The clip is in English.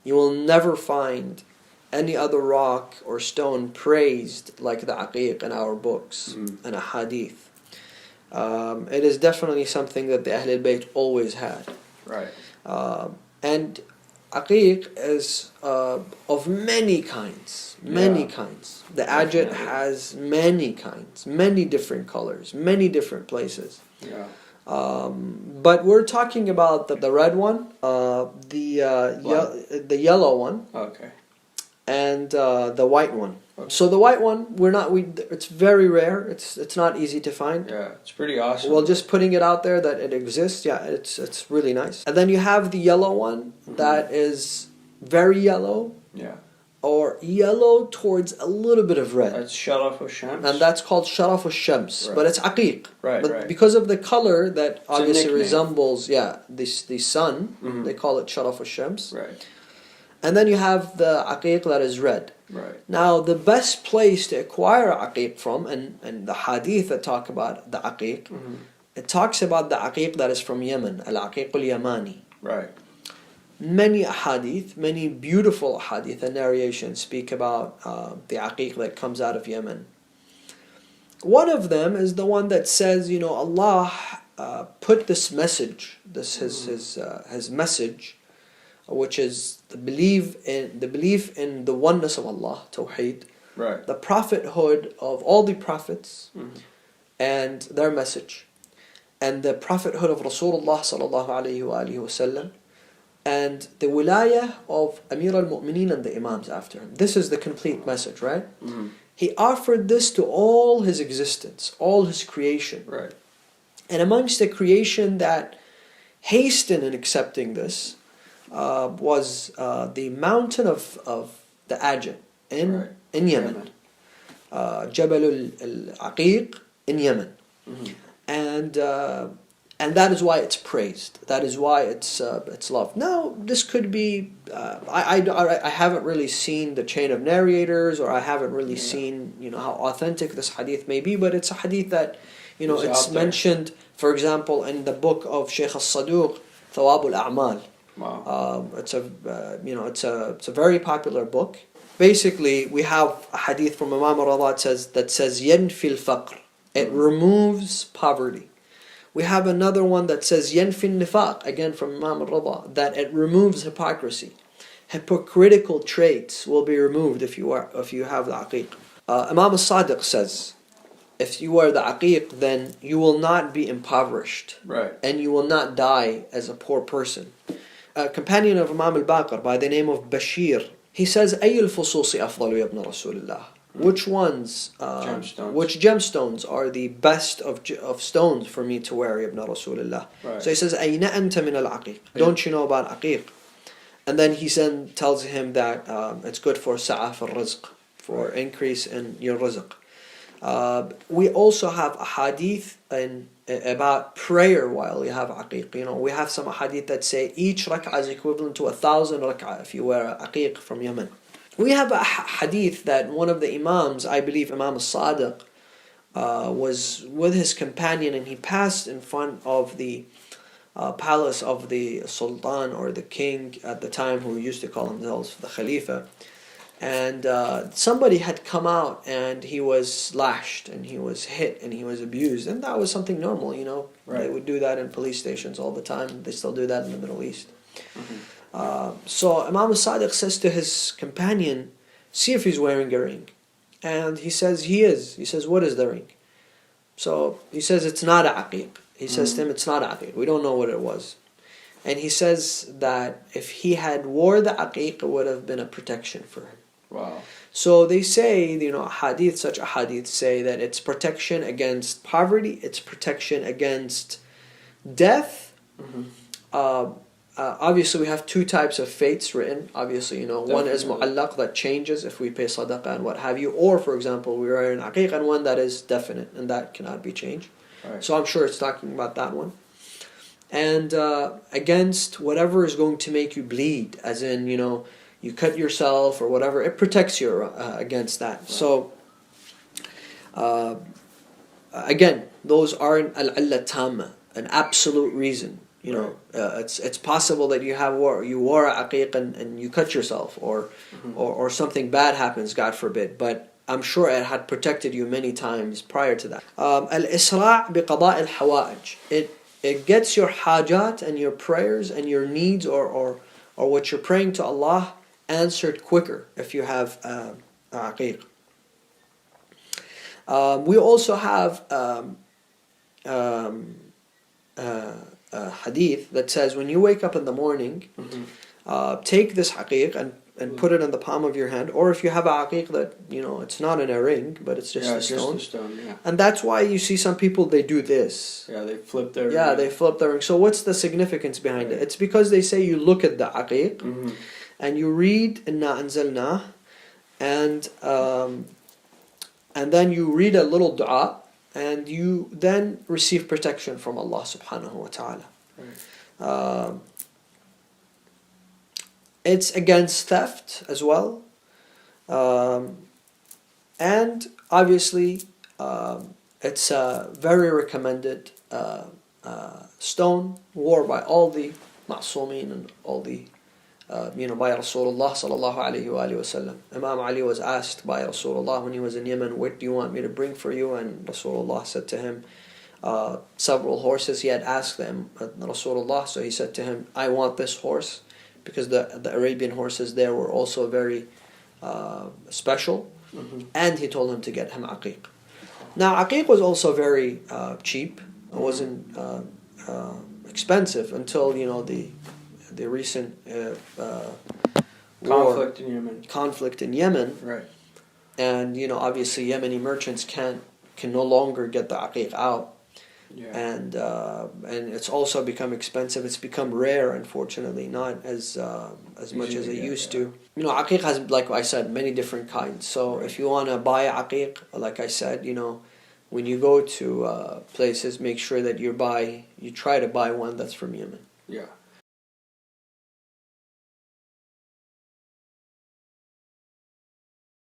You will never find any other rock or stone praised like the Aqiq in our books and a hadith. It is definitely something that the Ahlul Bayt always had. Right. And Aqiq is of many kinds. Many kinds. The Agate has many kinds, many different colors, many different places. Yeah. But we're talking about the red one, the yellow one, Okay. and the white one. Okay. So the white one, it's very rare. It's not easy to find. Yeah, it's pretty awesome. Well, just putting it out there that it exists, yeah, it's really nice. And then you have the yellow one that is very yellow. Yeah. Or yellow towards a little bit of red. That's Sharaf al-Shams. And that's called Sharaf al-Shams. Right. But it's Aqiq. Right, but right. because of the color that obviously resembles, the sun, they call it Sharaf al-Shams. Right. And then you have the Aqiq that is red. Right. Now, the best place to acquire Aqiq from, and the hadith that talk about the Aqiq, it talks about the Aqiq that is from Yemen, al-Aqiq al-Yamani. Right. Many ahadith, many beautiful ahadith and narrations speak about the aqiq that comes out of Yemen. One of them is the one that says, Allah put this message, his message, which is the belief in the oneness of Allah, Tawheed, right. the prophethood of all the prophets, and their message, and the prophethood of Rasulullah sallallahu alaihi wasallam, and the wilayah of Amir al-Mu'mineen and the Imams after him. This is the complete message, right? He offered this to all his existence, all his creation. Right. And amongst the creation that hastened in accepting this was the mountain of the Agate in Yemen. Jabal al-Aqiq in Yemen. And that is why it's praised. That is why it's loved. Now, this could be. I haven't really seen the chain of narrators, or I haven't really seen how authentic this hadith may be. But it's a hadith that it's mentioned, for example, in the book of Shaykh al-Saduq, Thawab al-A'mal. Wow. It's a very popular book. Basically, we have a hadith from Imam Reza that says ينفي الفقر. It removes poverty. We have another one that says ينفي النفاق, again from Imam al-Rida, that it removes hypocrisy. Hypocritical traits will be removed if you have the Aqiq. Imam al-Sadiq says, if you wear the Aqiq, then you will not be impoverished. Right. And you will not die as a poor person. A companion of Imam al-Baqir by the name of Bashir, he says, أي الفصوص أفضل يا ابن رسول الله? Which ones, which gemstones are the best of stones for me to wear, Ibn Rasulullah? Right. So he says, أين أنت من العقيق? Don't you know about Aqiq? And then he tells him that it's good for sa'ah for rizq, for increase in your rizq. We also have a hadith about prayer while you have Aqiq. We have some hadith that say each rak'ah is equivalent to 1,000 rak'ah if you wear Aqiq from Yemen. We have a hadith that one of the Imams, I believe Imam al-Sadiq, was with his companion, and he passed in front of the palace of the Sultan or the king at the time, who used to call themselves the Khalifa. And somebody had come out and he was lashed and he was hit and he was abused. And that was something normal, Right. They would do that in police stations all the time. They still do that in the Middle East. So Imam al-Sadiq says to his companion, see if he's wearing a ring. And he says he is. He says, what is the ring? So he says, it's not a Aqiq. He says to him, it's not a Aqiq. We don't know what it was. And he says that if he had wore the Aqiq, it would have been a protection for him. Wow. So they say, such a hadith say that it's protection against poverty, it's protection against death. Obviously, we have two types of fates written. Obviously, one is mu'allaq, that changes if we pay sadaqah and what have you. Or, for example, we are in aqiq, and one that is definite and that cannot be changed. Right. So I'm sure it's talking about that one. And against whatever is going to make you bleed, as in, you cut yourself or whatever, it protects you against that. Right. So, again, those aren't al-illa tamma, an absolute reason. You know, it's possible that you wore a aqiq and you cut yourself, or something bad happens, God forbid. But I'm sure it had protected you many times prior to that. Al-isra' biqada' al-hawa'ij. It gets your hajat and your prayers and your needs or what you're praying to Allah answered quicker if you have aqiq. We also have a hadith that says when you wake up in the morning, take this aqiq and put it in the palm of your hand, or if you have a aqiq that, you know, it's not in a ring but it's just a stone. And that's why you see some people, they do this. They flip their they flip their ring. So what's the significance behind it? It's because they say you look at the aqiq and you read inna anzalna, and then you read a little dua, and you then receive protection from Allah subhanahu wa ta'ala. It's against theft as well. And obviously, it's a very recommended stone worn by all the ma'sumin and all the by Rasulullah sallallahu alayhi wa sallam. Imam Ali was asked by Rasulullah when he was in Yemen, what do you want me to bring for you? And Rasulullah said to him, several horses. He had asked them, Rasulullah, so he said to him, I want this horse, because the Arabian horses there were also very special. And he told him to get him aqiq. Now aqiq was also very cheap. It wasn't expensive until the recent conflict in Yemen. Right. And obviously Yemeni merchants can no longer get the aqiq out. And it's also become expensive. It's become rare, unfortunately, not as much as it used to. Aqiq has, like I said, many different kinds. So if you want to buy aqiq, like I said, when you go to places, make sure that you try to buy one that's from Yemen. Yeah.